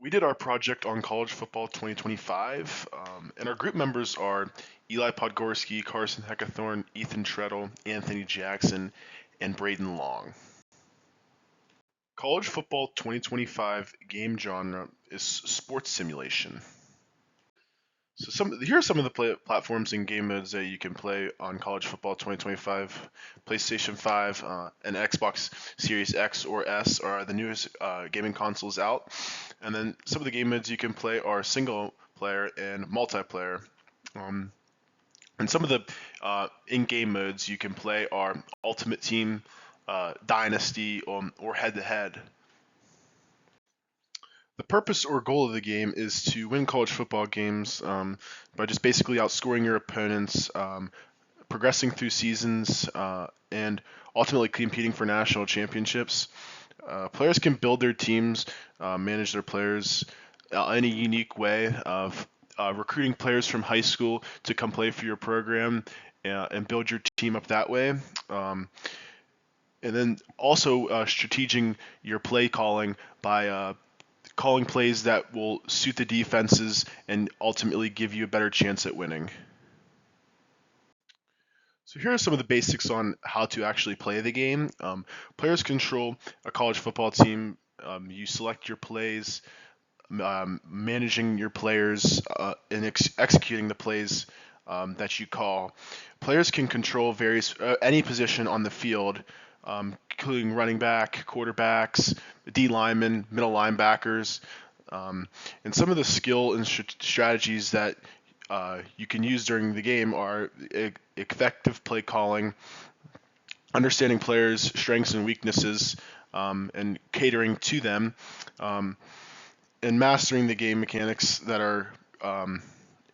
We did our project on college football 2025, and our group members are Eli Podgorski, Carson Heckathorn, Ethan Trettel, Anthony Jackson, and Brayden Long. College football 2025 game genre is sports simulation. So here are some of the platforms and game modes that you can play on College Football 2025. PlayStation 5 and Xbox Series X or S are the newest gaming consoles out. And then some of the game modes you can play are single player and multiplayer. And some of the in-game modes you can play are Ultimate Team, Dynasty, or Head-to-Head. The purpose or goal of the game is to win college football games by just basically outscoring your opponents, progressing through seasons, and ultimately competing for national championships. Players can build their teams, manage their players in a unique way of recruiting players from high school to come play for your program and build your team up that way. And then also strategizing your play calling by calling plays that will suit the defenses and ultimately give you a better chance at winning. So here are some of the basics on how to actually play the game. Players control a college football team. You select your plays, managing your players, and executing the plays that you call. Players can control any position on the field, including running back, quarterbacks, D linemen, middle linebackers, and some of the skill and strategies that you can use during the game are effective play calling, understanding players' strengths and weaknesses, and catering to them, and mastering the game mechanics that are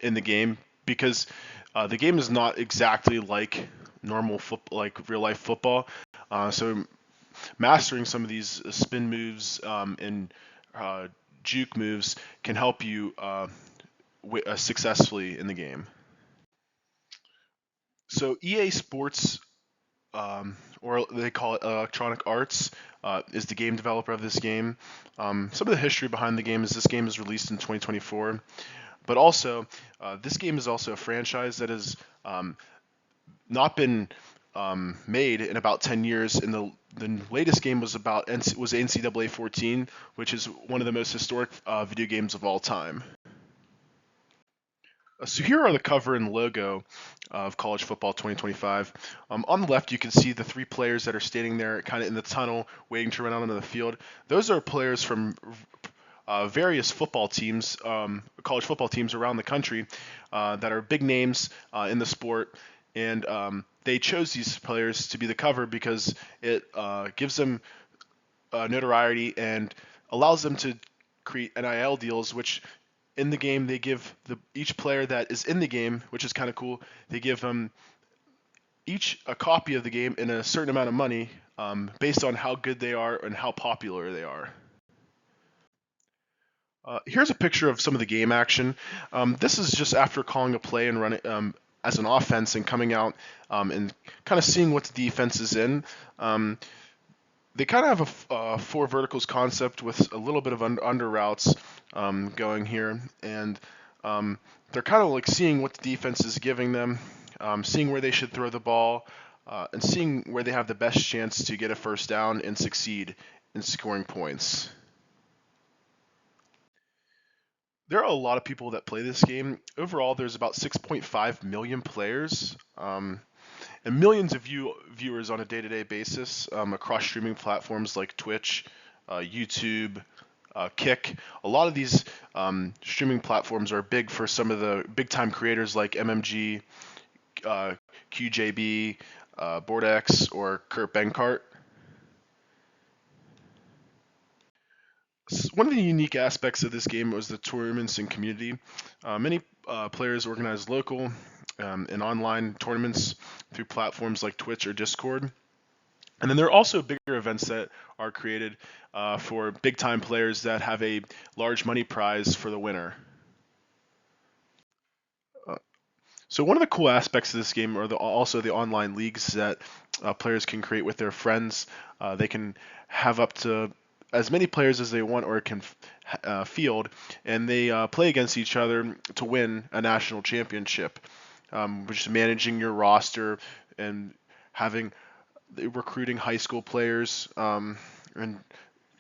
in the game, because the game is not exactly like like real life football. So mastering some of these spin moves and juke moves can help you successfully in the game. So EA Sports, or they call it Electronic Arts, is the game developer of this game. Some of the history behind the game is this game is released in 2024, but also this game is also a franchise that has not been made in about 10 years. And the latest game was NCAA 14, which is one of the most historic video games of all time. So here are the cover and logo of College Football 2025. On the left, you can see the three players that are standing there kind of in the tunnel waiting to run out onto the field. Those are players from various football teams, college football teams around the country that are big names in the sport. And they chose these players to be the cover because it gives them notoriety and allows them to create NIL deals, which in the game they give each player that is in the game, which is kind of cool. They give them each a copy of the game and a certain amount of money based on how good they are and how popular they are. Here's a picture of some of the game action. This is just after calling a play and running as an offense and coming out and kind of seeing what the defense is in. They kind of have a four verticals concept with a little bit of under routes going here, and they're kind of like seeing what the defense is giving them, seeing where they should throw the ball, and seeing where they have the best chance to get a first down and succeed in scoring points. There are a lot of people that play this game. Overall, there's about 6.5 million players. And millions of viewers on a day-to-day basis across streaming platforms like Twitch, YouTube, Kick. A lot of these streaming platforms are big for some of the big-time creators like MMG, QJB, BoardX, or Kurt Benkart. One of the unique aspects of this game was the tournaments and community. Many players organize local and online tournaments through platforms like Twitch or Discord. And then there are also bigger events that are created for big-time players that have a large money prize for the winner. So one of the cool aspects of this game are also the online leagues that players can create with their friends. They can have up to as many players as they want or can field, and they play against each other to win a national championship, which is managing your roster and having recruiting high school players, and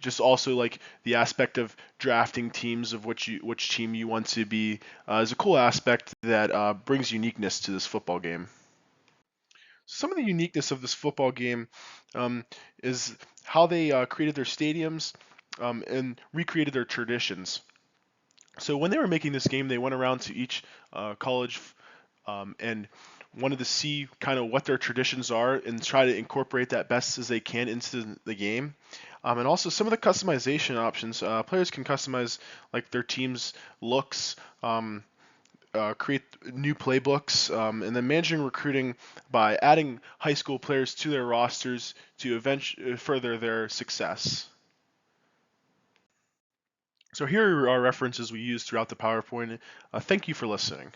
just also like the aspect of drafting teams of which team you want to be is a cool aspect that brings uniqueness to this football game. Some of the uniqueness of this football game is how they created their stadiums and recreated their traditions. So when they were making this game, they went around to each college and wanted to see kind of what their traditions are and try to incorporate that best as they can into the game. And also some of the customization options. Players can customize like their team's looks, create new playbooks, and then managing recruiting by adding high school players to their rosters to eventually further their success. So here are references we use throughout the PowerPoint. Thank you for listening.